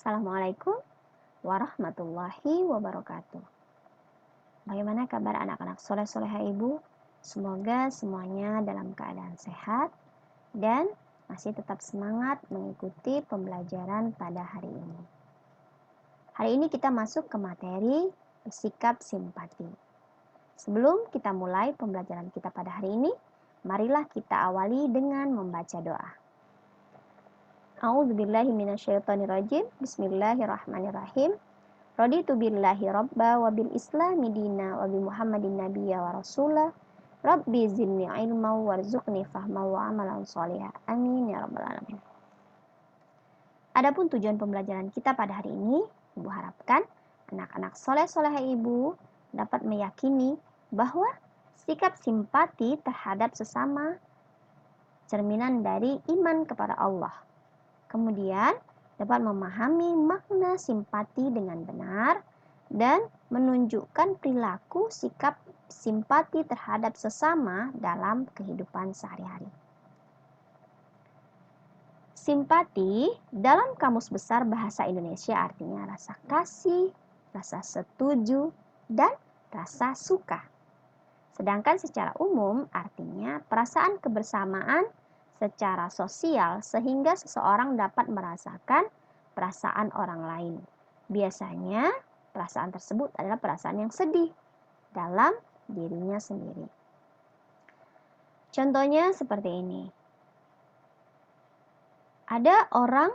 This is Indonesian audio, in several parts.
Assalamualaikum warahmatullahi wabarakatuh. Bagaimana kabar anak-anak soleh-soleha ibu? Semoga semuanya dalam keadaan sehat dan masih tetap semangat mengikuti pembelajaran pada hari ini. Hari ini kita masuk ke materi bersikap simpati. Sebelum kita mulai pembelajaran kita pada hari ini, marilah kita awali dengan membaca doa. A'udzubillahi minasyaitonirrajim. Bismillahirrahmanirrahim. Raditu billahi rabba wa bil islami dina wa bi Muhammadin nabiyya wa rasulah. Rabbi zidni ilma warzuqni fahma wa amalan sholihah. Amin ya rabbal alamin. Adapun tujuan pembelajaran kita pada hari ini, Ibu harapkan anak-anak soleh-soleha ibu dapat meyakini bahwa sikap simpati terhadap sesama cerminan dari iman kepada Allah. Kemudian dapat memahami makna simpati dengan benar dan menunjukkan perilaku sikap simpati terhadap sesama dalam kehidupan sehari-hari. Simpati dalam Kamus Besar Bahasa Indonesia artinya rasa kasih, rasa setuju, dan rasa suka. Sedangkan secara umum artinya perasaan kebersamaan secara sosial sehingga seseorang dapat merasakan perasaan orang lain. Biasanya perasaan tersebut adalah perasaan yang sedih dalam dirinya sendiri. Contohnya seperti ini. Ada orang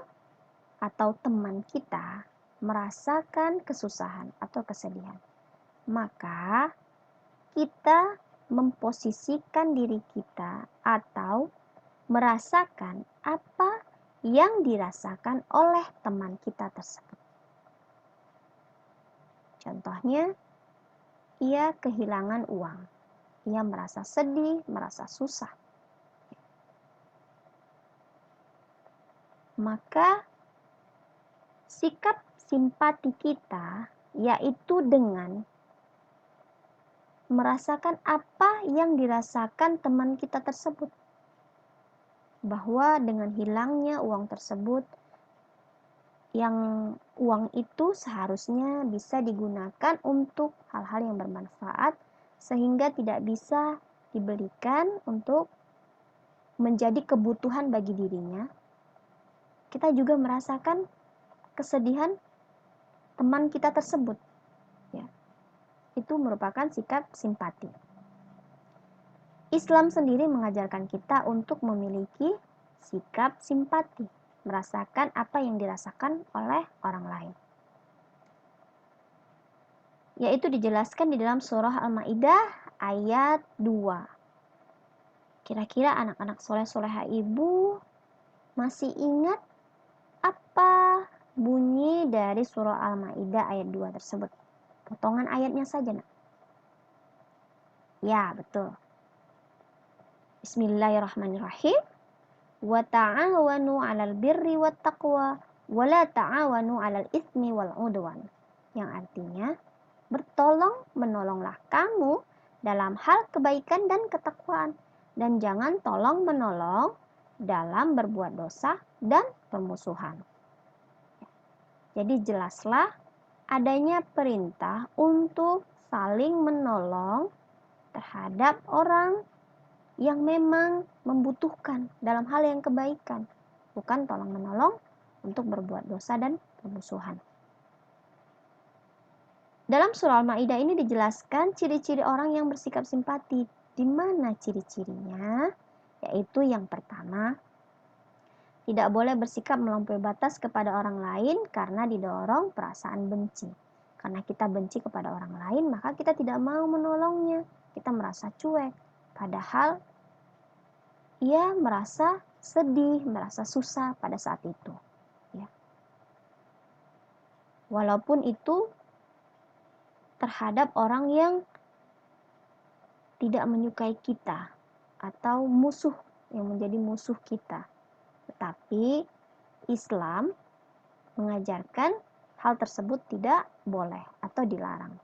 atau teman kita merasakan kesusahan atau kesedihan. Maka kita memposisikan diri kita atau merasakan apa yang dirasakan oleh teman kita tersebut. Contohnya, ia kehilangan uang. Ia merasa sedih, merasa susah. Maka sikap simpati kita yaitu dengan merasakan apa yang dirasakan teman kita tersebut. Bahwa dengan hilangnya uang tersebut, yang uang itu seharusnya bisa digunakan untuk hal-hal yang bermanfaat sehingga tidak bisa dibelikan untuk menjadi kebutuhan bagi dirinya. Kita juga merasakan kesedihan teman kita tersebut. Ya. Itu merupakan sikap simpati. Islam sendiri mengajarkan kita untuk memiliki sikap simpati, merasakan apa yang dirasakan oleh orang lain. Yaitu dijelaskan di dalam surah Al-Maidah ayat 2. Kira-kira anak-anak soleh-soleha ibu masih ingat apa bunyi dari surah Al-Maidah ayat 2 tersebut? Potongan ayatnya saja, nak. Ya, betul. Bismillahirrahmanirrahim. Wa ta'awanu 'alal birri wat taqwa wa la ta'awanu 'alal itsmi wal 'udwan. Yang artinya, bertolong-menolonglah kamu dalam hal kebaikan dan ketakwaan dan jangan tolong-menolong dalam berbuat dosa dan permusuhan. Jadi jelaslah adanya perintah untuk saling menolong terhadap orang yang memang membutuhkan dalam hal yang kebaikan, bukan tolong-menolong untuk berbuat dosa dan permusuhan. Dalam surah Al-Maidah ini dijelaskan ciri-ciri orang yang bersikap simpati. Di mana ciri-cirinya? Yaitu yang pertama, tidak boleh bersikap melampaui batas kepada orang lain karena didorong perasaan benci. Karena kita benci kepada orang lain, maka kita tidak mau menolongnya. Kita merasa cuek. Padahal ia merasa sedih, merasa susah pada saat itu. Ya. Walaupun itu terhadap orang yang tidak menyukai kita atau musuh yang menjadi musuh kita. Tetapi Islam mengajarkan hal tersebut tidak boleh atau dilarang.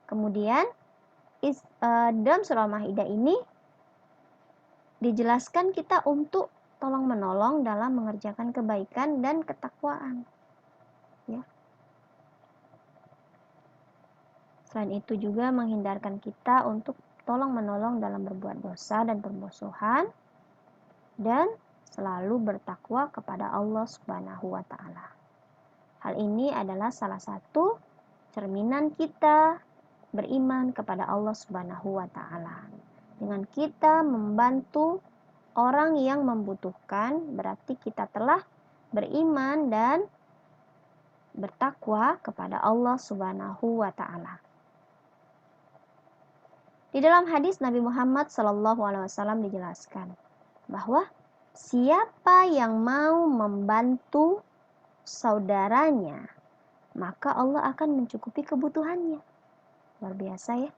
Kemudian dalam surah Al-Maidah ini dijelaskan kita untuk tolong-menolong dalam mengerjakan kebaikan dan ketakwaan. ya. Selain itu juga menghindarkan kita untuk tolong-menolong dalam berbuat dosa dan permusuhan, dan selalu bertakwa kepada Allah Subhanahu wa Ta'ala. Hal ini adalah salah satu cerminan kita beriman kepada Allah Subhanahu wa Ta'ala. Dengan kita membantu orang yang membutuhkan, berarti kita telah beriman dan bertakwa kepada Allah Subhanahu wa Ta'ala. Di dalam hadis Nabi Muhammad SAW dijelaskan bahwa siapa yang mau membantu saudaranya, maka Allah akan mencukupi kebutuhannya. Luar biasa ya.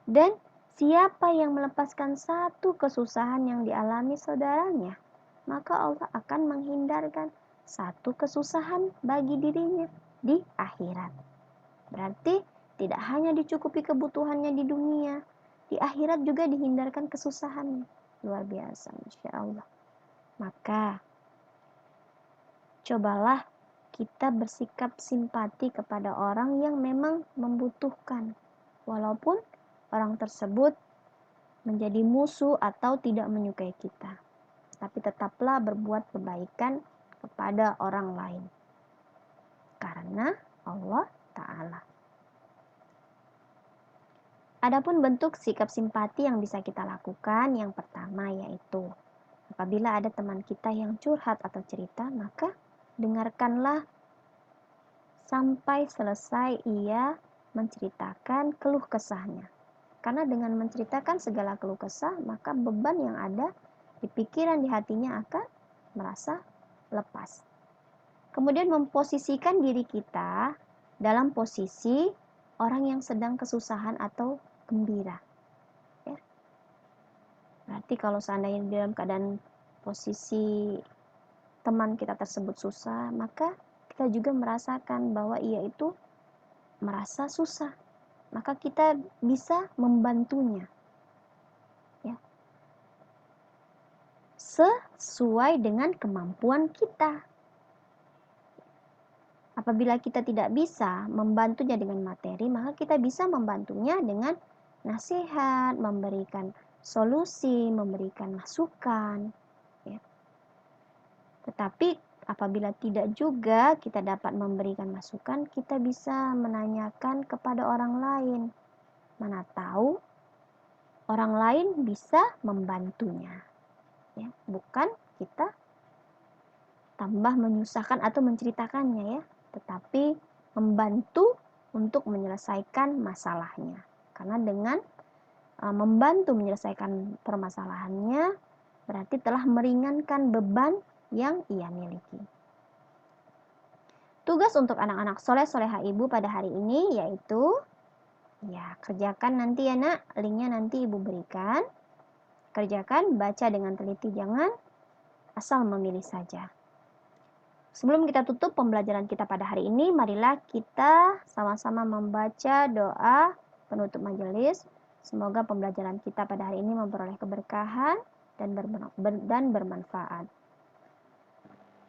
Dan siapa yang melepaskan satu kesusahan yang dialami saudaranya, maka Allah akan menghindarkan satu kesusahan bagi dirinya di akhirat. Berarti tidak hanya dicukupi kebutuhannya di dunia, di akhirat juga dihindarkan kesusahannya. Luar biasa, Masya Allah. Maka cobalah kita bersikap simpati kepada orang yang memang membutuhkan, walaupun orang tersebut menjadi musuh atau tidak menyukai kita. Tapi tetaplah berbuat kebaikan kepada orang lain, karena Allah Ta'ala. Adapun bentuk sikap simpati yang bisa kita lakukan, yang pertama yaitu apabila ada teman kita yang curhat atau cerita, maka dengarkanlah sampai selesai ia menceritakan keluh kesahnya. Karena dengan menceritakan segala keluh kesah, maka beban yang ada di pikiran, di hatinya akan merasa lepas. Kemudian memposisikan diri kita dalam posisi orang yang sedang kesusahan atau gembira. Ya. Berarti kalau seandainya dalam keadaan posisi teman kita tersebut susah, maka kita juga merasakan bahwa ia itu merasa susah. Maka kita bisa membantunya. Ya. Sesuai dengan kemampuan kita. Apabila kita tidak bisa membantunya dengan materi, maka kita bisa membantunya dengan nasihat, memberikan solusi, memberikan masukan. Ya. Tetapi apabila tidak juga kita dapat memberikan masukan, kita bisa menanyakan kepada orang lain. Mana tahu orang lain bisa membantunya. Ya, bukan kita tambah menyusahkan atau menceritakannya ya, tetapi membantu untuk menyelesaikan masalahnya. Karena dengan membantu menyelesaikan permasalahannya, berarti telah meringankan beban yang ia miliki. Tugas untuk anak-anak soleh-soleha ibu pada hari ini yaitu, ya kerjakan nanti ya nak, linknya nanti ibu berikan. Kerjakan, baca dengan teliti, jangan asal memilih saja. Sebelum kita tutup pembelajaran kita pada hari ini, marilah kita sama-sama membaca doa penutup majelis. Semoga pembelajaran kita pada hari ini memperoleh keberkahan dan bermanfaat.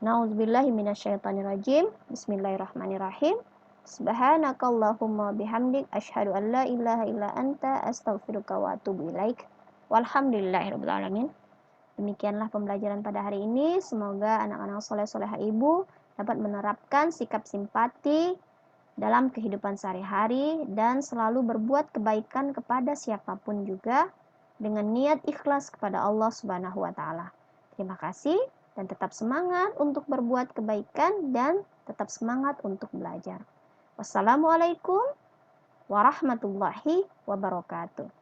Na'udzubillahi minasyaitonirrajim. Bismillahirrahmanirrahim. Subhanakallahumma bihamdik asyhadu an la ilaha illa anta astaghfiruka wa atubu ilaik. Walhamdulillahirabbil alamin. Demikianlah pembelajaran pada hari ini. Semoga anak-anak soleh-soleha ibu dapat menerapkan sikap simpati dalam kehidupan sehari-hari dan selalu berbuat kebaikan kepada siapapun juga dengan niat ikhlas kepada Allah Subhanahu wa Ta'ala. Terima kasih dan tetap semangat untuk berbuat kebaikan dan tetap semangat untuk belajar. Wassalamualaikum warahmatullahi wabarakatuh.